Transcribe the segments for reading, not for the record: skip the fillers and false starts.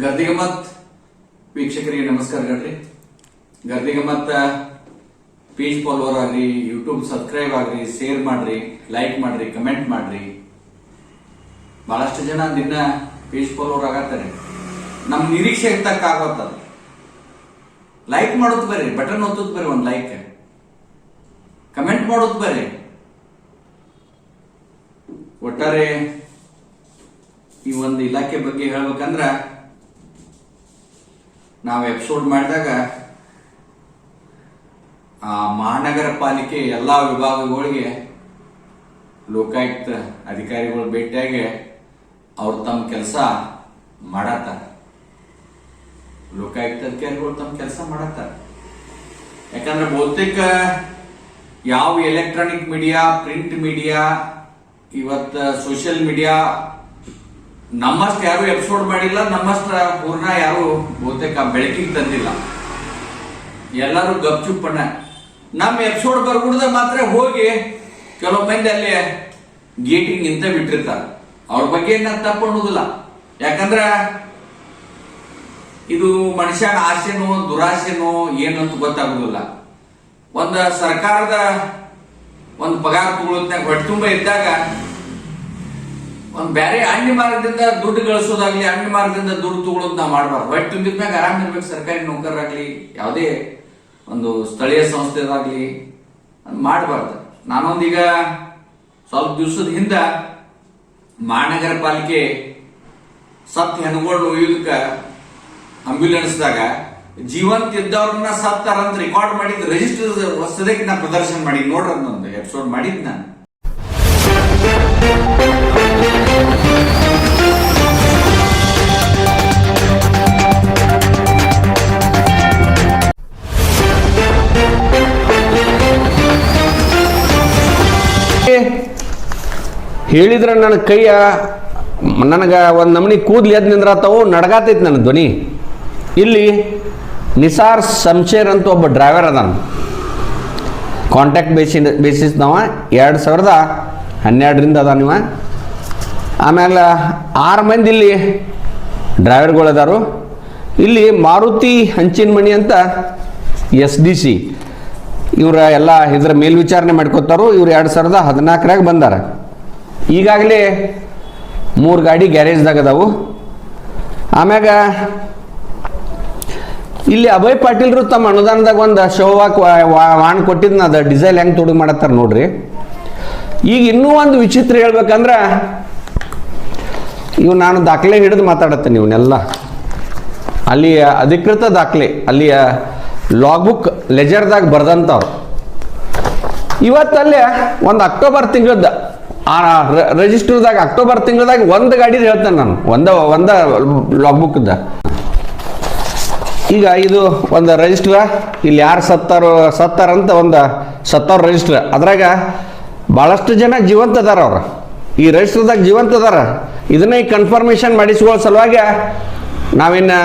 ಗರ್ದಿಗಮ್ಮತ್ ವೀಕ್ಷಕರಿಗೆ ನಮಸ್ಕಾರಗಳ್ರಿ. Gardigammat page follower ಆಗ್ರಿ, YouTube subscribe ಆಗ್ರಿ, share ಮಾಡ್ರಿ, like ಮಾಡ್ರಿ, ಕಮೆಂಟ್ ಮಾಡ್ರಿ. ಬಹಳಷ್ಟು ಜನ ದಿನ ಪೇಜ್ ಫಾಲೋವರ್ ಆಗತ್ತಾರೆ. ನಮ್ ನಿರೀಕ್ಷೆ ತಕ್ಕ ಆಗತ್ತ. ಲೈಕ್ ಮಾಡೋದು ಬರ್ರಿ, ಬಟನ್ ಒತ್ತೋದು ಬರ್ರಿ, ಒಂದ್ ಲೈಕ್, ಕಮೆಂಟ್ ಮಾಡೋದು ಬರ್ರಿ. ಒಟ್ಟಾರೆ ಈ ಒಂದು ಇಲಾಖೆ ಬಗ್ಗೆ ಹೇಳ್ಬೇಕಂದ್ರ, ನಾವು ಎಪಿಸೋಡ್ ಮಾಡಿದಾಗ ಆ ಮಹಾನಗರ ಪಾಲಿಕೆ ಎಲ್ಲಾ ವಿಭಾಗಗಳಿಗೆ ಲೋಕಾಯುಕ್ತ ಅಧಿಕಾರಿಗಳು ಭೇಟಿಯಾಗಿ ಅವ್ರು ತಮ್ಮ ಕೆಲಸ ಮಾಡತ್ತಾರ. ಲೋಕಾಯುಕ್ತ ಅಧಿಕಾರಿಗಳು ತಮ್ಮ ಕೆಲಸ ಮಾಡತ್ತಾರ. ಯಾಕಂದ್ರೆ ಬಹುತೇಕ ಯಾವ ಎಲೆಕ್ಟ್ರಾನಿಕ್ ಮೀಡಿಯಾ, ಪ್ರಿಂಟ್ ಮೀಡಿಯಾ, ಇವತ್ತ ಸೋಷಿಯಲ್ ಮೀಡಿಯಾ ನಮ್ಮಷ್ಟು ಯಾರು ಎಪಿಸೋಡ್ ಮಾಡಿಲ್ಲ, ನಮ್ಮಷ್ಟ ಪೂರ್ಣ ಯಾರು ಬಹುತೇಕ ಬೆಳಕಿಗೆ ತಂದಿಲ್ಲ. ಎಲ್ಲರೂ ಗಪ್ಚುಪ್ಪಣ್ಣ ನಮ್ಮ ಎಪಿಸೋಡ್ ಬರ್ಬಿಡ್ದ ಮಾತ್ರ ಹೋಗಿ ಕೆಲವು ಮಂದಿ ಅಲ್ಲಿ ಗೇಟಿಂಗ್ ನಿಂತ ಬಿಟ್ಟಿರ್ತಾರೆ. ಅವ್ರ ಬಗ್ಗೆ ನಾನು ತಪ್ಪು ಅನ್ನೋದಿಲ್ಲ. ಯಾಕಂದ್ರ ಇದು ಮನುಷ್ಯನ ಆಸೆನೋ ದುರಾಸೆನೋ ಏನಂತ ಗೊತ್ತಾಗುದಿಲ್ಲ. ಒಂದ ಸರ್ಕಾರದ ಒಂದು ಪಗಾರ ತಗೊಳ್ಳೋದ್ನಾಗ ಹೊಟ್ಟೆ ತುಂಬ ಇದ್ದಾಗ ಒಂದ್ ಬೇರೆ ಅನ್ಯ ಮಾರ್ಗದಿಂದ ದುಡ್ಡು ಗಳಿಸೋದಾಗ್ಲಿ, ಅನ್ಯ ಮಾರ್ಗದಿಂದ ದುಡ್ಡು ತಗೊಳ್ಳೋದು ನಾವು ಮಾಡಬಾರ್ದು. ಹೊಟ್ಟೆ ತುಂಬಿದ್ಮ್ಯಾಗ ಆರಾಮ್ ಇರ್ಬೇಕು. ಸರ್ಕಾರಿ ನೌಕರರಾಗ್ಲಿ, ಯಾವುದೇ ಒಂದು ಸ್ಥಳೀಯ ಸಂಸ್ಥೆದಾಗ್ಲಿ ಮಾಡಬಾರ್ದು. ನಾನೊಂದೀಗ ಸ್ವಲ್ಪ ದಿವಸದ ಹಿಂದ ಮಹಾನಗರ ಪಾಲಿಕೆ ಸತ್ ಹೆಣ್ಗಳು ಒಯ್ಯೋದಕ್ಕ ಆಂಬ್ಯುಲೆನ್ಸ್ದಾಗ ಜೀವಂತ ಇದ್ದವ್ರನ್ನ ಸತ್ತಾರಂತ ರೆಕಾರ್ಡ್ ಮಾಡಿದ್ ರಿಜಿಸ್ಟರ್ ಹೊಸದಕ್ಕೆ ನಾ ಪ್ರದರ್ಶನ ಮಾಡಿ ನೋಡ್ರಿ, ಅದೊಂದು ಎಪಿಸೋಡ್ ಮಾಡಿದ್ ನಾನು. ಹೇಳಿದ್ರೆ ನನ್ನ ಕೈಯ ನನಗೆ ಒಂದು ನಮನಿ ಕೂದ್ಲು ಎದ್ದು ನಿಂದ್ರಾತವು, ನಡಗಾತೈತಿ ನನ್ನ ಧ್ವನಿ. ಇಲ್ಲಿ ನಿಸಾರ್ ಶಂಶೇರ್ ಅಂತ ಒಬ್ಬ ಡ್ರೈವರ್ ಅದಾನ. ಕಾಂಟ್ಯಾಕ್ಟ್ ಬೇಸಿಸ್ನವ 2012ರಿಂದ ಅದ ನೀವ. ಆಮೇಲೆ 6 ಮಂದಿ ಇಲ್ಲಿ ಡ್ರೈವರ್ಗಳು ಅದಾರು. ಇಲ್ಲಿ ಮಾರುತಿ ಹಂಚಿನಮಣಿ ಅಂತ SDC ಇವರ ಎಲ್ಲ ಇದ್ರ ಮೇಲ್ವಿಚಾರಣೆ ಮಾಡ್ಕೊತಾರು. ಇವ್ರು 2014ರಾಗ ಬಂದಾರ. ಈಗಾಗಲೇ 3 ಗಾಡಿ ಗ್ಯಾರೇಜ್ದಾಗ ಅದಾವು. ಆಮ್ಯಾಗ ಇಲ್ಲಿ ಅಭಯ್ ಪಾಟೀಲ್ರು ತಮ್ಮ ಅನುದಾನದಾಗ ಒಂದು ಶೋವಾಕ್ ವಾಣ್ ಕೊಟ್ಟಿದ್ನ, ಅದ ಡಿಸೈಲ್ ಹೆಂಗೆ ತೊಡಗು ಮಾಡತ್ತಾರ ನೋಡ್ರಿ. ಈಗ ಇನ್ನೂ ಒಂದು ವಿಚಿತ್ರ ಹೇಳ್ಬೇಕಂದ್ರ, ಇವು ನಾನು ದಾಖಲೆ ಹಿಡಿದು ಮಾತಾಡತ್ತೇನೆ. ಇವನ್ನೆಲ್ಲ ಅಲ್ಲಿ ಅಧಿಕೃತ ದಾಖಲೆ, ಅಲ್ಲಿ ಲಾಗ್ ಬುಕ್ ಲೆಜರ್ದಾಗ ಬರ್ದಂಥವ್ರು. ಇವತ್ತಲ್ಲೇ ಒಂದು ಅಕ್ಟೋಬರ್ ತಿಂಗಳದ ರಿಜಿಸ್ಟರ್ದಾಗ ಅಕ್ಟೋಬರ್ ತಿಂಗಳದಾಗ ಒಂದು ಗಾಡಿ ಹೇಳ್ತೇನೆ ನಾನು, ಒಂದ ಲಾಗ್ ಬುಕ್ದ. ಈಗ ಇದು ಒಂದು ರಿಜಿಸ್ಟ್ರ, ಇಲ್ಲಿ ಯಾರು ಸತ್ತಾರಂತ ಒಂದು ಸತ್ತವ್ರ ರಿಜಿಸ್ಟ್ರ. ಅದ್ರಾಗ ಭಾಳಷ್ಟು ಜನ ಜೀವಂತ ಅದಾರ. ಅವ್ರು ಈ ರಿಜಿಸ್ಟರ್ದಾಗ ಜೀವಂತ ಅದಾರ. ಇದನ್ನ ಈ ಕನ್ಫರ್ಮೇಷನ್ ಮಾಡಿಸ್ಕೊಳ್ಳೋ ಸಲುವಾಗಿ ನಾವಿನ್ನು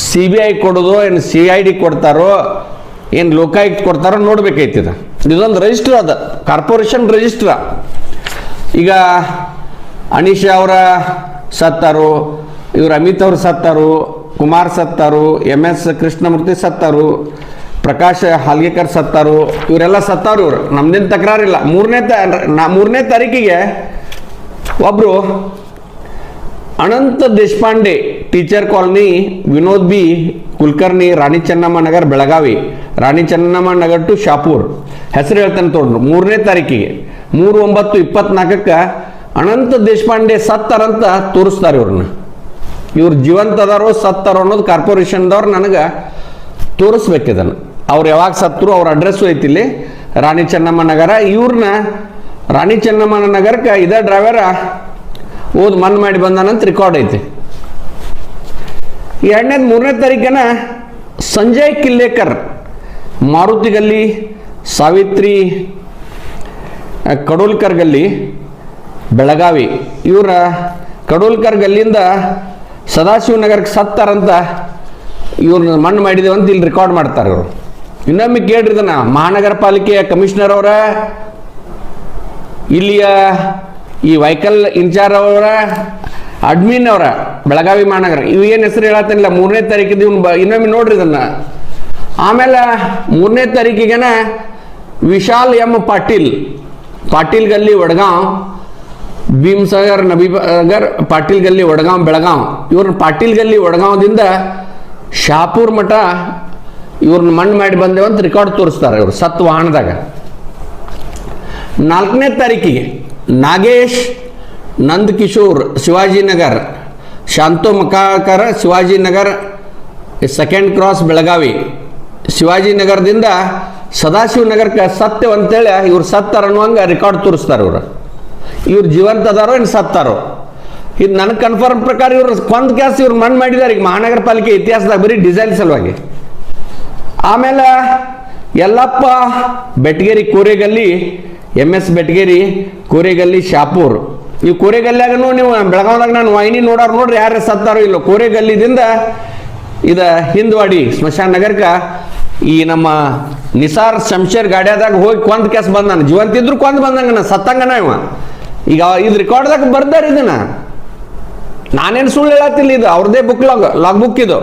CBI ಕೊಡೋದು, ಏನು CID ಕೊಡ್ತಾರೋ, ಏನು ಲೋಕಾಯುಕ್ತ ಕೊಡ್ತಾರೋ ನೋಡ್ಬೇಕೈತಿದ. ಇದೊಂದು ರಿಜಿಸ್ಟ್ರ್ ಅದ, ಕಾರ್ಪೊರೇಷನ್ ರಿಜಿಸ್ಟ್ರ. ಈಗ ಅನೀಶಾ ಅವರ ಸತ್ತಾರು, ಇವ್ರು ಅಮಿತ್ ಅವ್ರು ಸತ್ತಾರು, ಕುಮಾರ್ ಸತ್ತಾರು, MS ಕೃಷ್ಣಮೂರ್ತಿ ಸತ್ತಾರು, ಪ್ರಕಾಶ್ ಹಾಲ್ಗೇಕರ್ ಸತ್ತಾರು. ಇವರೆಲ್ಲ ಸತ್ತಾರು. ಇವ್ರು ನಮ್ದೇನು ತಕರಾರಿಲ್ಲ. 3ನೇ ತಾರೀಕಿಗೆ ಒಬ್ರು Ananta Deshpande teacher colony, Vinod B Kulkarni, Rani Chennamma Nagar, Belagavi, Rani Chennamma Nagar to Shapur ಹೆಸರು ಹೇಳ್ತಾನೆ ತೋಡ್ರು. 3ನೇ ತಾರೀಕಿಗೆ 3/9/24 ಅನಂತ ದೇಶಪಾಂಡೆ ಸತ್ತಾರಂತ ತೋರಿಸ್ತಾರೆ. ಇವ್ರನ್ನ ಇವ್ರು ಜೀವಂತ ಅದಾರೋ ಸತ್ತಾರೋ ಅನ್ನೋದು ಕಾರ್ಪೊರೇಷನ್ದವ್ರು ನನಗೆ ತೋರಿಸ್ಬೇಕಿದನ್ನು. ಅವ್ರು ಯಾವಾಗ ಸತ್ತರು, ಅವ್ರ ಅಡ್ರೆಸ್ಸು ಐತಿಲ್ಲಿ, ರಾಣಿ ಚೆನ್ನಮ್ಮ ನಗರ. ಇವ್ರನ್ನ ರಾಣಿ ಚೆನ್ನಮ್ಮ ನಗರಕ್ಕೆ ಇದೇ ಡ್ರೈವರ ಓದ್ ಮನ್ ಮಾಡಿ ಬಂದಾನಂತ ರೆಕಾರ್ಡ್ ಐತಿ. 3ನೇ ತಾರೀಕನ ಸಂಜಯ್ ಕಿಲ್ಲೇಕರ್, ಮಾರುತಿ ಗಲ್ಲಿ, ಸಾವಿತ್ರಿ ಕಡೋಲ್ಕರ್ ಗಲ್ಲಿ, ಬೆಳಗಾವಿ. ಇವರ ಕಡೋಲ್ಕರ್ ಗಲ್ಲಿಂದ ಸದಾಶಿವನಗರಕ್ಕೆ ಸತ್ತಾರಂತ ಇವ್ರನ್ನ ಮಣ್ಣು ಮಾಡಿದೇವಂತ ಇಲ್ಲಿ ರೆಕಾರ್ಡ್ ಮಾಡ್ತಾರೆ ಇವರು. ಇನ್ನೊಮ್ಮೆ ಕೇಳ್ರಿ ಇದನ್ನ, ಮಹಾನಗರ ಪಾಲಿಕೆಯ ಕಮಿಷನರ್ ಅವರ, ಇಲ್ಲಿಯ ಈ ವೆಹಿಕಲ್ ಇನ್ಚಾರ್ಜ್ ಅವರ, ಅಡ್ಮಿನ್ ಅವರ ಬೆಳಗಾವಿ ಮಹಾನಗರ ಇವು ಏನು ಹೆಸರು ಹೇಳತ್ತೇನಿಲ್ಲ 3ನೇ ತಾರೀಕಿದ್ದು ಇನ್ನೊಮ್ಮೆ ನೋಡ್ರಿ ಇದನ್ನ. ಆಮೇಲೆ 3ನೇ ತಾರೀಕಿಗೆನ ವಿಶಾಲ್ ಎಂ ಪಾಟೀಲ್, ಪಾಟೀಲ್ ಗಲ್ಲಿ ವಡಗಾಂವ್, ಭೀಮಸಾಗರ್ ನಬೀನಗರ್, ಪಾಟೀಲ್ ಗಲ್ಲಿ ವಡಗಾಂವ್ ಬೆಳಗಾವ್. ಇವ್ರನ್ನ ಪಾಟೀಲ್ ಗಲ್ಲಿ ವಡಗಾಂವ್ದಿಂದ ಶಾಪೂರ್ ಮಠ ಇವ್ರನ್ನ ಮಣ್ಣು ಮಾಡಿ ಬಂದೇವಂತ ರೆಕಾರ್ಡ್ ತೋರಿಸ್ತಾರೆ ಇವರು ಸತ್ ವಾಹನದಾಗ. 4ನೇ ತಾರೀಕಿಗೆ ನಾಗೇಶ್ ನಂದಕಿಶೋರ್ ಶಿವಾಜಿನಗರ್, ಶಾಂತೋ ಮಕಾಕರ ಶಿವಾಜಿನಗರ್, 2nd ಕ್ರಾಸ್ ಬೆಳಗಾವಿ. ಶಿವಾಜಿನಗರದಿಂದ ಸದಾಶಿವನಗರಕ್ಕೆ ಸತ್ಯ ಅಂತೇಳಿ ಇವ್ರು ಸತ್ತಾರ ಅನ್ನುವಂಗೆ ರೆಕಾರ್ಡ್ ತೋರಿಸ್ತಾರೆ ಇವ್ರು ಜೀವಂತ ಅದಾರೋ ಏನು ಸತ್ತಾರೋ ಇದು ನನಗೆ ಕನ್ಫರ್ಮ್ ಪ್ರಕಾರ ಇವ್ರು ಕೊಂದ್ ಕ್ಯಾಸ್ ಇವ್ರು ಮಣ್ಣು ಮಾಡಿದ್ದಾರೆ ಈಗ ಮಹಾನಗರ ಪಾಲಿಕೆ ಇತಿಹಾಸದಾಗ ಬರೀ ಡಿಸೈನ್ ಸಲುವಾಗಿ. ಆಮೇಲೆ ಯಲ್ಲಪ್ಪ ಬೆಟಗೇರಿ ಕೋರೆಗಲ್ಲಿ, MS ಬೆಟಗೇರಿ ಕೋರೆಗಲ್ಲಿ ಶಾಪೂರ್. ಈ ಕೋರೆಗಲ್ಲಿಯಾಗನು ನೀವು ಬೆಳಗಾವ್ದಾಗ ನಾನು ವಾಹಿನಿ ನೋಡೋರು ನೋಡ್ರಿ ಯಾರು ಸತ್ತಾರೋ ಇಲ್ಲೋ. ಕೋರೆಗಲ್ಲಿದಿಂದ ಇದು ಹಿಂದ್ವಾಡಿ ಸ್ಮಶಾನ ನಗರಕ್ಕೆ ಈ ನಮ್ಮ ನಿಸಾರ್ ಶಂಶೇರ್ ಗಾಡಿಯಾದಾಗ ಹೋಗಿ ಕೊಂದ್ ಕ್ಯಾಸ್ ಬಂದಾನ. ಜೀವಂತಿದ್ರು ಕೊಂದ್ ಬಂದಂಗನ ಸತ್ತಂಗನ ಇವ. ಈಗ ಇದು ರೆಕಾರ್ಡ್ದಾಗ ಬರ್ದಾರ ಇದನ್ನ, ನಾನೇನು ಸುಳ್ಳು ಹೇಳತ್ತಿಲ್ಲ, ಇದು ಅವ್ರದೇ ಬುಕ್ ಲಾಗ್ ಬುಕ್ ಇದು.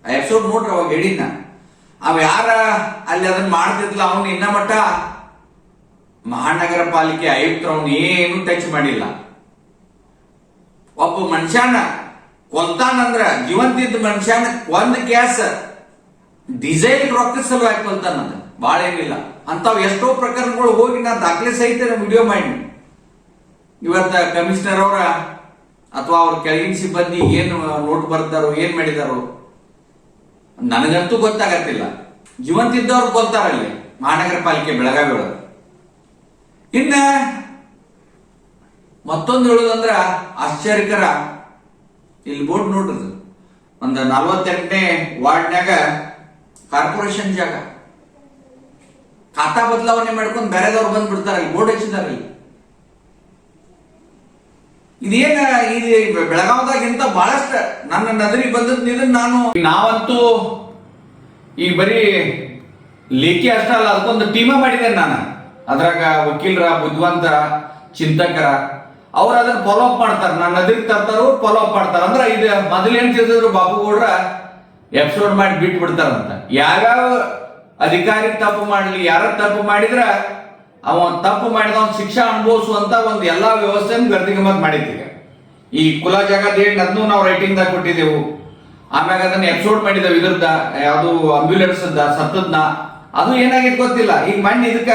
ಎಪಿಸೋಡ್ ನೋಡ್ರಿ ಅವಾಗ ಹೇಳಿದ್ನ ಅವ ಯಾರ ಅಲ್ಲಿ ಅದನ್ನ ಮಾಡ್ತಿದ್ಲ ಅವನು ಇನ್ನ ಮಟ್ಟ ಮಹಾನಗರ ಪಾಲಿಕೆ ಆಯುಕ್ತರು ಅವನು ಏನು ಟಚ್ ಮಾಡಿಲ್ಲ. ಒಬ್ಬ ಮನುಷ್ಯನ ಕೊಲ್ತಾನಂದ್ರ ಜೀವಂತಿದ್ದ ಮನುಷ್ಯನ ಒಂದ್ ಕ್ಯಾಸ್ ಡಿಸೈಲ್ ರೊಕ್ಕ ಸಲುವಾಗಿ ಕೊಲ್ತಾನಂದ, ಬಾಳ ಏನಿಲ್ಲ. ಅಂತಾವ್ ಎಷ್ಟೋ ಪ್ರಕರಣಗಳು ಹೋಗಿ ನಾ ದಾಖಲೆ ಸಹಿತ ವಿಡಿಯೋ ಮಾಡಿ ಇವತ್ತ ಕಮಿಷನರ್ ಅವರ ಅಥವಾ ಅವ್ರ ಕೆಳಗಿನ ಸಿಬ್ಬಂದಿ ಏನು ನೋಟ್ ಬರ್ತಾರೋ ಏನ್ ಮಾಡಿದಾರೋ ನನಗಂತೂ ಗೊತ್ತಾಗತ್ತಿಲ್ಲ. ಜೀವಂತಿದ್ದವ್ರು ಕೊಲ್ತಾರಲ್ಲಿ ಮಹಾನಗರ ಪಾಲಿಕೆ ಬೆಳಗಾವಿ ಒಳಗೆ. ಇನ್ನ ಮತ್ತೊಂದು ಹೇಳುದಂದ್ರ ಆಶ್ಚರ್ಯಕರ, ಇಲ್ಲಿ ಬೋರ್ಡ್ ನೋಡ್ರಿ, ಒಂದು 48ನೇ ವಾರ್ಡ್ನ್ಯಾಗ ಕಾರ್ಪೊರೇಷನ್ ಜಾಗ ಖಾತಾ ಬದಲಾವಣೆ ಮಾಡ್ಕೊಂಡು ಬೇರೆದವ್ರು ಬಂದ್ಬಿಡ್ತಾರ, ಇಲ್ಲಿ ಬೋರ್ಡ್ ಹಚ್ಚಿದಾರಲ್ಲಿ. ಇದೇನ ಇದು ಬೆಳಗಾವದಾಗ ಇಂತ ಬಹಳಷ್ಟ ನನ್ನ ನದರಿಗೆ ಬಂದದ್ ಇದನ್ನ ನಾವಂತೂ ಈಗ ಬರೀ ಲೇಖಿ ಅಷ್ಟ ಅಲ್ಲ, ಅದಕ್ಕೊಂದು ಟೀಮ ಮಾಡಿದ್ದೇನೆ ನಾನು. ಅದ್ರಾಗ ವಕೀಲರ, ಬುದ್ಧಿವಂತ ಚಿಂತಕರ ಅವ್ರು ಅದನ್ನ ಫಾಲೋ ಅಪ್ ಮಾಡ್ತಾರ, ನನ್ನ ನದಿಗೆ ತರ್ತಾರು ಫಾಲೋ ಅಪ್ ಮಾಡ್ತಾರ. ಅಂದ್ರ ಇದು ಮೊದಲೇನ್ ತಿಳಿದ್ರು ಬಾಬುಗೌಡ್ರ ಎಪಿಸೋಡ್ ಮಾಡಿ ಬಿಟ್ಟು ಬಿಡ್ತಾರಂತ. ಯಾವ್ಯಾವ ಅಧಿಕಾರಿ ತಪ್ಪು ಮಾಡ್ಲಿ, ಯಾರ ತಪ್ಪು ಮಾಡಿದ್ರ ಅವ ತಪ್ಪು ಮಾಡಿದ ಶಿಕ್ಷಾ ಅನುಭವಿಸುವಂತ ಒಂದು ಎಲ್ಲಾ ವ್ಯವಸ್ಥೆಯನ್ನು ಗರ್ದಿಗಮತ್ ಮಾಡಿದ್ದೀವಿ. ಈ ಕುಲ ಜಾಗದ ಏನ್ ಅದನ್ನು ನಾವು ರೈಟಿಂಗ್ ದಾಗ ಕೊಟ್ಟಿದ್ದೆವು. ಆಮ್ಯಾಗ ಅದನ್ನ ಎಪಿಸೋಡ್ ಮಾಡಿದೆವು. ಇದ್ರದ್ದ ಯಾವುದು ಆಂಬ್ಯುಲೆನ್ಸ್ ಸತ್ತದ್ನ ಅದು ಏನಾಗಿತ್ತು ಗೊತ್ತಿಲ್ಲ. ಈಗ ಮಣ್ಣು ಇದಕ್ಕ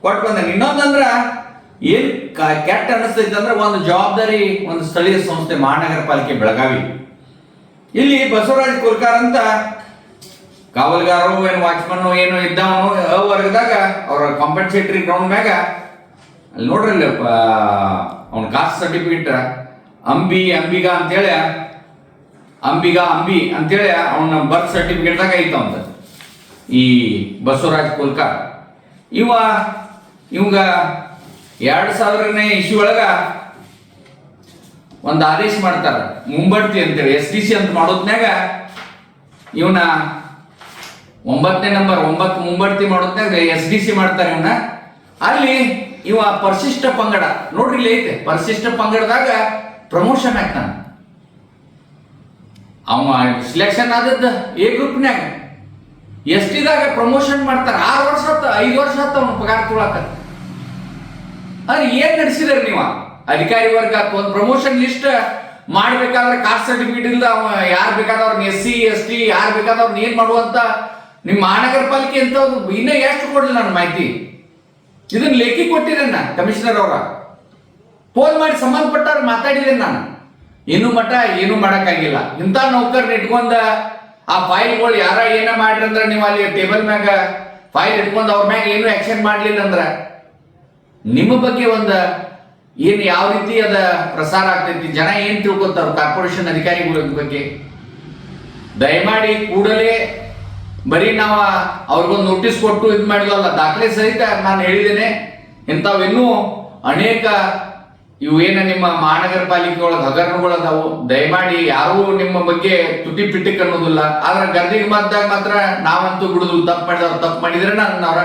ಕೊಟ್ಟು ಬಂದ. ಇನ್ನೊಂದಂದ್ರ ಏನ್ ಕೆಟ್ಟ ಅನಿಸ್ತೈತೆ ಅಂದ್ರೆ ಒಂದು ಜವಾಬ್ದಾರಿ ಒಂದು ಸ್ಥಳೀಯ ಸಂಸ್ಥೆ ಮಹಾನಗರ ಪಾಲಿಕೆ ಬೆಳಗಾವಿ, ಇಲ್ಲಿ ಬಸವರಾಜ್ ಕೋಲ್ಕಾರ್ ಅಂತ ಕಾವಲ್ಗಾರು ಏನು ವಾಚ್ಮನ್ ಏನು ಇದ್ದವನು ವರ್ಗದಾಗ ಅವ್ರ ಕಾಂಪನ್ಸೇಟರಿ ಗ್ರೌಂಡ್ ಮ್ಯಾಗ ಅಲ್ಲಿ ನೋಡ್ರಿ ಅವ್ನ ಕಾಸ್ಟ್ ಸರ್ಟಿಫಿಕೇಟ್ ಅಂಬಿಗಾ ಅಂತೇಳಿ ಅಂಬಿ ಅಂತೇಳಿ ಅವನ ಬರ್ತ್ ಸರ್ಟಿಫಿಕೇಟ್ದಾಗ ಐತವಂತ ಈ ಬಸವರಾಜ್ ಕೋಲ್ಕಾರ್. ಇವಾಗ 2000ನೇ ಇಸ್ವಿ ಒಳಗ ಒಂದು ಆದೇಶ ಮಾಡ್ತಾರ, ಮುಂಬಡ್ತಿ ಅಂತೇಳಿ SDC ಅಂತ ಮಾಡೋದ್ನಾಗ ಇವನ 9ನೇ ನಂಬರ್ 9 ಮುಂಬಡ್ತಿ ಮಾಡೋದ್ನಾಗ SDC ಮಾಡ್ತಾರೆ ಇವನ್ನ. ಅಲ್ಲಿ ಇವ ಪರಿಶಿಷ್ಟ ಪಂಗಡ ನೋಡ್ರಿ ಇಲ್ಲಿ ಐತೆ, ಪರಿಶಿಷ್ಟ ಪಂಗಡದಾಗ ಪ್ರಮೋಷನ್ ಆಗ್ತಾನ. ಅವ ಸಿಲೆಕ್ಷನ್ ಆದದ್ದ A ಗ್ರೂಪ್ನ್ಯಾಗ, ST ದಾಗ ಪ್ರಮೋಷನ್ ಮಾಡ್ತಾರ. 6 ವರ್ಷ 5 ವರ್ಷ ಅವನ ಪಗಾರ ತೊಳಕ. ಅದ್ರ ಏನ್ ನಡೆಸಿದಾರೆ ನೀವು ಅಧಿಕಾರಿ ವರ್ಗ? ಒಂದು ಪ್ರಮೋಷನ್ ಲಿಸ್ಟ್ ಮಾಡ್ಬೇಕಾದ್ರೆ ಕಾಸ್ಟ್ ಸರ್ಟಿಫಿಕೇಟ್ ಇಲ್ದ ಅವ ಯಾರು ಬೇಕಾದವ್ರನ್ನ SC ST ಯಾರು ಬೇಕಾದವ್ರನ್ನ ಏನ್ ಮಾಡುವಂತ ನಿಮ್ಮ ಮಹಾನಗರ ಪಾಲಿಕೆ ಅಂತ ಇನ್ನ ಎಷ್ಟು ಕೊಡ್ಲಿ ನನ್ನ ಮಾಹಿತಿ. ಇದನ್ನ ಲೇಖಿ ಕೊಟ್ಟಿದ್ದೇನೆ ನಾನು ಕಮಿಷನರ್ ಅವರ, ಫೋನ್ ಮಾಡಿ ಸಂಬಂಧಪಟ್ಟವ್ರು ಮಾತಾಡಿದ್ದೇನೆ ನಾನು. ಇನ್ನು ಮಟ್ಟ ಏನು ಮಾಡಕ್ಕಾಗಿಲ್ಲ. ಇಂಥ ನೌಕರ್ನ ಇಟ್ಕೊಂಡ ಆ ಫೈಲ್ಗಳು ಯಾರ ಏನ ಮಾಡ್ರಿ ಅಂದ್ರೆ ನೀವು ಅಲ್ಲಿ ಟೇಬಲ್ ಮ್ಯಾಗ ಫೈಲ್ ಇಟ್ಕೊಂಡ್ ಅವ್ರ ಮ್ಯಾಗ ಏನು ಆಕ್ಷನ್ ಮಾಡ್ಲಿಲ್ಲ ಅಂದ್ರ ನಿಮ್ಮ ಬಗ್ಗೆ ಒಂದ ಏನ್ ಯಾವ ರೀತಿ ಅದ ಪ್ರಸಾರ ಆಗ್ತೈತಿ, ಜನ ಏನ್ ತಿಳ್ಕೊತಾರ ಕಾರ್ಪೊರೇಷನ್ ಅಧಿಕಾರಿಗಳ ಬಗ್ಗೆ. ದಯಮಾಡಿ ಕೂಡಲೇ ಬರೀ ನಾವು ಅವ್ರಿಗೊಂದು ನೋಟಿಸ್ ಕೊಟ್ಟು ಇದು ಮಾಡಿದ್ವಲ್ಲ, ದಾಖಲೆ ಸಹಿತ ನಾನು ಹೇಳಿದ್ದೇನೆ. ಇಂಥವಿನ್ನೂ ಅನೇಕ ಇವು ಏನ ನಿಮ್ಮ ಮಹಾನಗರ ಪಾಲಿಕೆ ಒಳಗೆ ಹಗರಣಗಳು ಅದಾವು. ದಯಮಾಡಿ ಯಾರು ನಿಮ್ಮ ಬಗ್ಗೆ ತುಟಿ ಪಿಟಿಕ್ ಅನ್ನೋದಿಲ್ಲ. ಆದ್ರೆ ಗರ್ದಿಗೆ ಮದ್ದಾಗ ಮಾತ್ರ ನಾವಂತೂ ಬಿಡುದಿಲ್ಲ. ತಪ್ಪು ಮಾಡಿದವ್ರು ತಪ್ಪು ಮಾಡಿದ್ರೆ ಅವ್ರ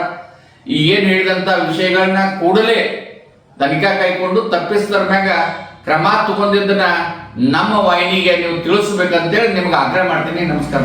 ಈ ಏನ್ ಹೇಳಿದಂತ ವಿಷಯಗಳನ್ನ ಕೂಡಲೇ ತನಿಖಾ ಕೈಕೊಂಡು ತಪ್ಪಿಸಿದ್ರ ಮ್ಯಾಗ ಕ್ರಮ ತಗೊಂಡಿದ್ದನ್ನ ನಮ್ಮ ವಾಹಿನಿಗೆ ನೀವು ತಿಳಿಸ್ಬೇಕಂತೇಳಿ ನಿಮ್ಗೆ ಆಗ್ರಹ ಮಾಡ್ತೀನಿ. ನಮಸ್ಕಾರ.